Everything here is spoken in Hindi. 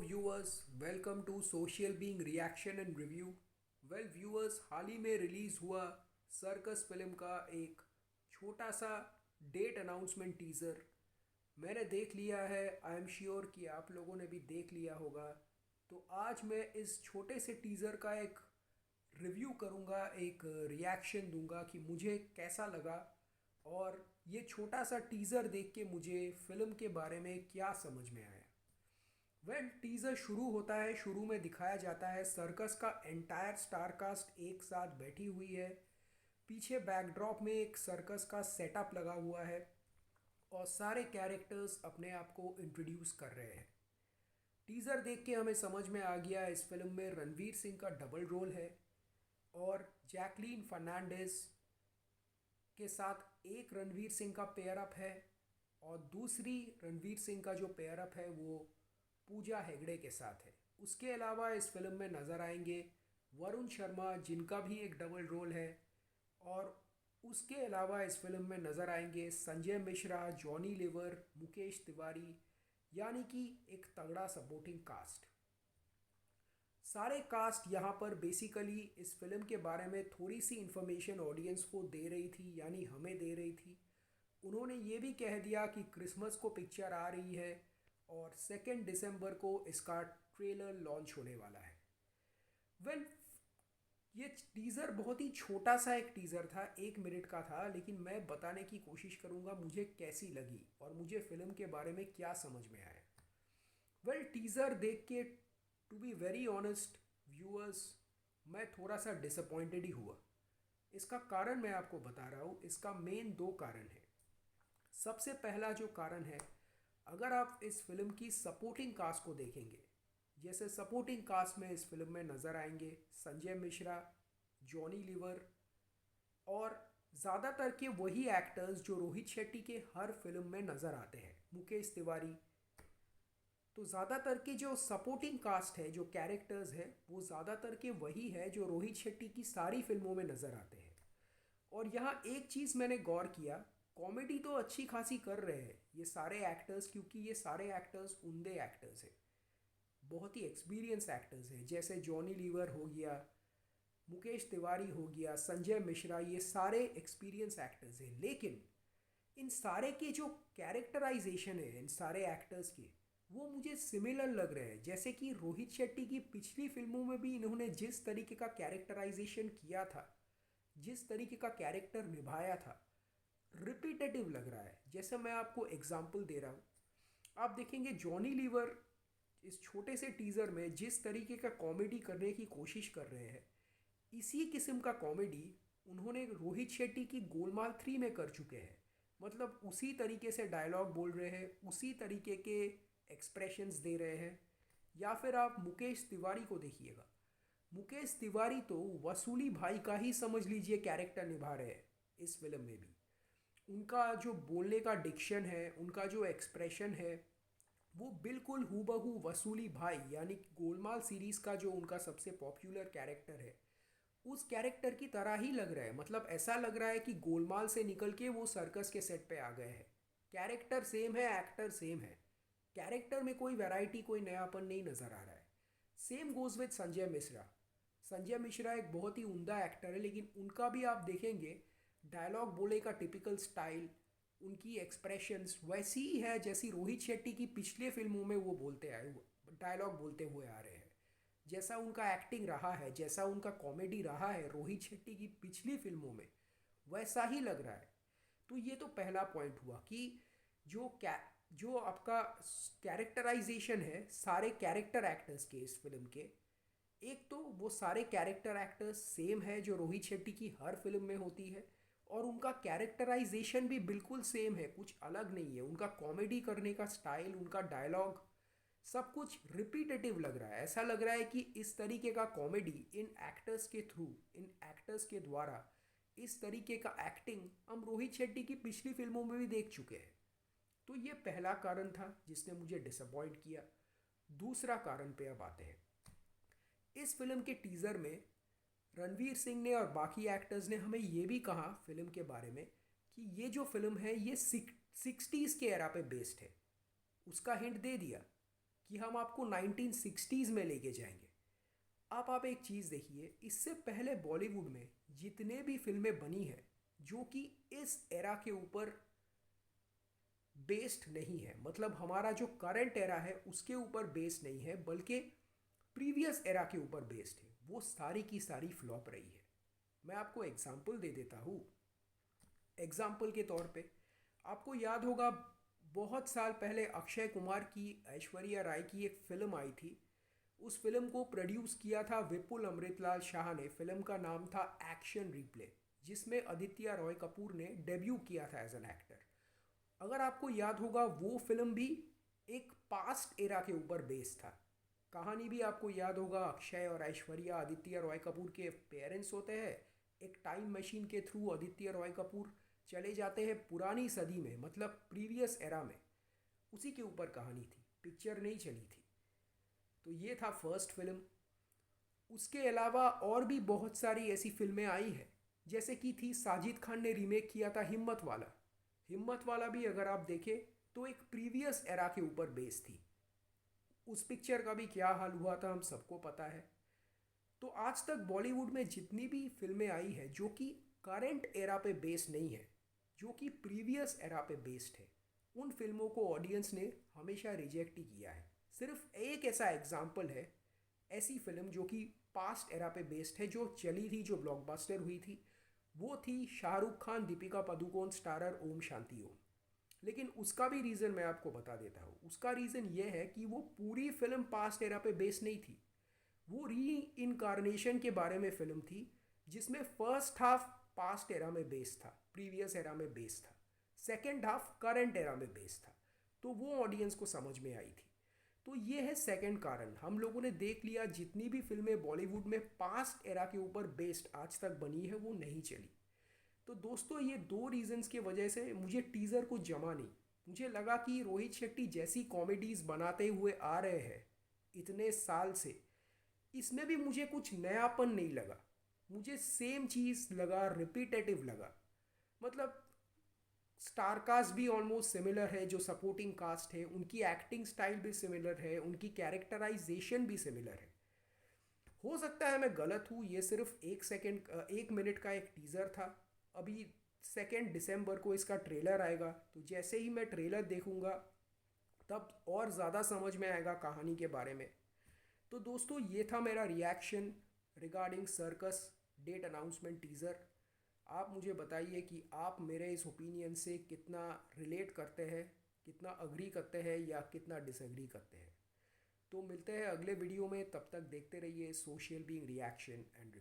viewers, welcome to Social Being Reaction and Review. Viewers, हाल ही में रिलीज़ हुआ सर्कस फिल्म का एक छोटा सा डेट अनाउंसमेंट टीज़र मैंने देख लिया है। आई एम श्योर कि आप लोगों ने भी देख लिया होगा। तो आज मैं इस छोटे से टीज़र का एक रिव्यू करूँगा, एक रिएक्शन दूंगा कि मुझे कैसा लगा और ये छोटा सा टीज़र देख के मुझे फ़िल्म के बारे में क्या समझ में आया। टीज़र शुरू होता है। शुरू में दिखाया जाता है सर्कस का एंटायर स्टार कास्ट एक साथ बैठी हुई है। पीछे बैकड्रॉप में एक सर्कस का सेटअप लगा हुआ है और सारे कैरेक्टर्स अपने आप को इंट्रोड्यूस कर रहे हैं। टीज़र देख के हमें समझ में आ गया इस फिल्म में रणवीर सिंह का डबल रोल है और जैकलीन फर्नांडिस के साथ एक रणवीर सिंह का पेयर अप है और दूसरी रणवीर सिंह का जो पेयर अप है वो पूजा हेगड़े के साथ है। उसके अलावा इस फिल्म में नज़र आएंगे वरुण शर्मा, जिनका भी एक डबल रोल है, और उसके अलावा इस फिल्म में नज़र आएंगे संजय मिश्रा, जॉनी लीवर, मुकेश तिवारी, यानी कि एक तगड़ा सपोर्टिंग कास्ट। सारे कास्ट यहाँ पर बेसिकली इस फिल्म के बारे में थोड़ी सी इन्फॉर्मेशन ऑडियंस को दे रही थी, यानी हमें दे रही थी। उन्होंने ये भी कह दिया कि क्रिसमस को पिक्चर आ रही है और 2 दिसंबर को इसका ट्रेलर लॉन्च होने वाला है। वेल ये टीज़र बहुत ही छोटा सा एक टीज़र था, 1 मिनट का था, लेकिन मैं बताने की कोशिश करूँगा मुझे कैसी लगी और मुझे फ़िल्म के बारे में क्या समझ में आया। टीज़र देख के to be very honest viewers, मैं थोड़ा सा डिसअपॉइंटेड ही हुआ। इसका कारण मैं आपको बता रहा हूँ। इसका मेन 2 कारण है। सबसे पहला जो कारण है, अगर आप इस फिल्म की सपोर्टिंग कास्ट को देखेंगे, जैसे सपोर्टिंग कास्ट में इस फिल्म में नज़र आएंगे संजय मिश्रा, जॉनी लीवर और ज़्यादातर के वही एक्टर्स जो रोहित शेट्टी के हर फिल्म में नज़र आते हैं, मुकेश तिवारी। तो ज़्यादातर के जो सपोर्टिंग कास्ट है, जो कैरेक्टर्स हैं, वो ज़्यादातर के वही है जो रोहित शेट्टी की सारी फिल्मों में नज़र आते हैं। और यहाँ एक चीज़ मैंने गौर किया, कॉमेडी तो अच्छी खासी कर रहे हैं ये सारे एक्टर्स, क्योंकि ये सारे एक्टर्स उम्दे एक्टर्स हैं, बहुत ही एक्सपीरियंस एक्टर्स हैं। जैसे जॉनी लीवर हो गया, मुकेश तिवारी हो गया, संजय मिश्रा, ये सारे एक्सपीरियंस एक्टर्स हैं। लेकिन इन सारे के जो कैरेक्टराइजेशन है इन सारे एक्टर्स के, वो मुझे सिमिलर लग रहे हैं। जैसे कि रोहित शेट्टी की पिछली फिल्मों में भी इन्होंने जिस तरीके का कैरेक्टराइजेशन किया था, जिस तरीके का कैरेक्टर निभाया था, रिपीटेटिव लग रहा है। जैसे मैं आपको एग्जांपल दे रहा हूँ, आप देखेंगे जॉनी लीवर इस छोटे से टीज़र में जिस तरीके का कॉमेडी करने की कोशिश कर रहे हैं, इसी किस्म का कॉमेडी उन्होंने रोहित शेट्टी की गोलमाल 3 में कर चुके हैं। मतलब उसी तरीके से डायलॉग बोल रहे हैं, उसी तरीके के एक्सप्रेशंस दे रहे हैं। या फिर आप मुकेश तिवारी को देखिएगा, मुकेश तिवारी तो वसूली भाई का ही समझ लीजिए कैरेक्टर निभा रहे हैं इस फिल्म में भी। उनका जो बोलने का डिक्शन है, उनका जो एक्सप्रेशन है, वो बिल्कुल हूबहू वसूली भाई, यानी गोलमाल सीरीज़ का जो उनका सबसे पॉपुलर कैरेक्टर है, उस कैरेक्टर की तरह ही लग रहा है। मतलब ऐसा लग रहा है कि गोलमाल से निकल के वो सर्कस के सेट पे आ गए हैं। कैरेक्टर सेम है, एक्टर सेम है, कैरेक्टर में कोई वैरायटी, कोई नयापन नहीं नज़र आ रहा है। Same goes with Sanjay Mishra. Sanjay Mishra एक बहुत ही उम्दा एक्टर है, लेकिन उनका भी आप देखेंगे डायलॉग बोले का टिपिकल स्टाइल, उनकी एक्सप्रेशंस वैसी ही है जैसी रोहित शेट्टी की पिछले फिल्मों में वो बोलते आए हुए, डायलॉग बोलते हुए आ रहे हैं। जैसा उनका एक्टिंग रहा है, जैसा उनका कॉमेडी रहा है रोहित शेट्टी की पिछली फिल्मों में, वैसा ही लग रहा है। तो ये तो पहला पॉइंट हुआ कि जो आपका कैरेक्टराइजेशन है सारे कैरेक्टर एक्टर्स के इस फिल्म के, एक तो वो सारे कैरेक्टर एक्टर्स सेम है जो रोहित शेट्टी की हर फिल्म में होती है, और उनका कैरेक्टराइजेशन भी बिल्कुल सेम है, कुछ अलग नहीं है। उनका कॉमेडी करने का स्टाइल, उनका डायलॉग, सब कुछ रिपीटेटिव लग रहा है। ऐसा लग रहा है कि इस तरीके का कॉमेडी इन एक्टर्स के थ्रू, इन एक्टर्स के द्वारा, इस तरीके का एक्टिंग हम रोहित शेट्टी की पिछली फिल्मों में भी देख चुके हैं। तो ये पहला कारण था जिसने मुझे डिसअपॉइंट किया। दूसरा कारण पे अब आते हैं। इस फिल्म के टीज़र में रणवीर सिंह ने और बाकी एक्टर्स ने हमें ये भी कहा फिल्म के बारे में कि ये जो फिल्म है ये 60s के एरा पे बेस्ड है। उसका हिंट दे दिया कि हम आपको 1960s में लेके जाएंगे। आप एक चीज़ देखिए, इससे पहले बॉलीवुड में जितने भी फिल्में बनी हैं जो कि इस एरा के ऊपर बेस्ड नहीं है, मतलब हमारा जो करंट एरा है उसके ऊपर बेस्ड नहीं है बल्कि प्रीवियस एरा के ऊपर बेस्ड है, वो सारी की सारी फ्लॉप रही है। मैं आपको एग्जाम्पल दे देता हूँ। एग्जाम्पल के तौर पे आपको याद होगा, बहुत साल पहले अक्षय कुमार की ऐश्वर्या राय की एक फ़िल्म आई थी। उस फिल्म को प्रोड्यूस किया था विपुल अमृतलाल शाह ने। फिल्म का नाम था एक्शन रिप्ले, जिसमें आदित्य रॉय कपूर ने डेब्यू किया था एज एन एक्टर। अगर आपको याद होगा, वो फिल्म भी एक पास्ट एरा के ऊपर बेस्ड था। कहानी भी आपको याद होगा, अक्षय और ऐश्वर्या आदित्य रॉय कपूर के पेरेंट्स होते हैं। एक टाइम मशीन के थ्रू आदित्य रॉय कपूर चले जाते हैं पुरानी सदी में, मतलब प्रीवियस एरा में। उसी के ऊपर कहानी थी, पिक्चर नहीं चली थी। तो ये था फर्स्ट फिल्म। उसके अलावा और भी बहुत सारी ऐसी फिल्में आई हैं, जैसे कि थी साजिद खान ने रीमेक किया था हिम्मत वाला। हिम्मत वाला भी अगर आप देखें तो एक प्रीवियस एरा के ऊपर बेस थी। उस पिक्चर का भी क्या हाल हुआ था हम सबको पता है। तो आज तक बॉलीवुड में जितनी भी फिल्में आई है जो कि करंट एरा पे बेस्ड नहीं है, जो कि प्रीवियस एरा पे बेस्ड है, उन फिल्मों को ऑडियंस ने हमेशा रिजेक्ट ही किया है। सिर्फ एक ऐसा एग्जाम्पल है, ऐसी फिल्म जो कि पास्ट एरा पे बेस्ड है, जो चली थी, जो ब्लॉकबस्टर हुई थी, वो थी शाहरुख खान दीपिका पादुकोण स्टारर ओम शांति ओम। लेकिन उसका भी रीज़न मैं आपको बता देता हूँ। उसका रीज़न ये है कि वो पूरी फिल्म पास्ट एरा पे बेस्ड नहीं थी। वो री इनकारनेशन के बारे में फिल्म थी, जिसमें फर्स्ट हाफ पास्ट एरा में बेस्ड था, प्रीवियस एरा में बेस्ड था, सेकेंड हाफ करंट एरा में बेस्ड था। तो वो ऑडियंस को समझ में आई थी। तो ये है सेकंड कारण। हम लोगों ने देख लिया, जितनी भी फिल्में बॉलीवुड में पास्ट एरा के ऊपर बेस्ड आज तक बनी है वो नहीं चली। तो दोस्तों, ये दो रीजंस की वजह से मुझे टीज़र को जमा नहीं। मुझे लगा कि रोहित शेट्टी जैसी कॉमेडीज़ बनाते हुए आ रहे हैं इतने साल से, इसमें भी मुझे कुछ नयापन नहीं लगा। मुझे सेम चीज़ लगा, रिपीटेटिव लगा। मतलब स्टार कास्ट भी ऑलमोस्ट सिमिलर है, जो सपोर्टिंग कास्ट है उनकी एक्टिंग स्टाइल भी सिमिलर है, उनकी कैरेक्टराइजेशन भी सिमिलर है। हो सकता है मैं गलत हूँ, ये सिर्फ 1 मिनट का एक टीज़र था। अभी 2 दिसंबर को इसका ट्रेलर आएगा, तो जैसे ही मैं ट्रेलर देखूँगा तब और ज़्यादा समझ में आएगा कहानी के बारे में। तो दोस्तों, ये था मेरा reaction regarding Cirkus date announcement teaser. आप मुझे बताइए कि आप मेरे इस ओपिनियन से कितना रिलेट करते हैं, कितना अग्री करते हैं या कितना डिसएग्री करते हैं। तो मिलते हैं अगले वीडियो में, तब तक देखते रहिए सोशल बीइंग रिएक्शन एंड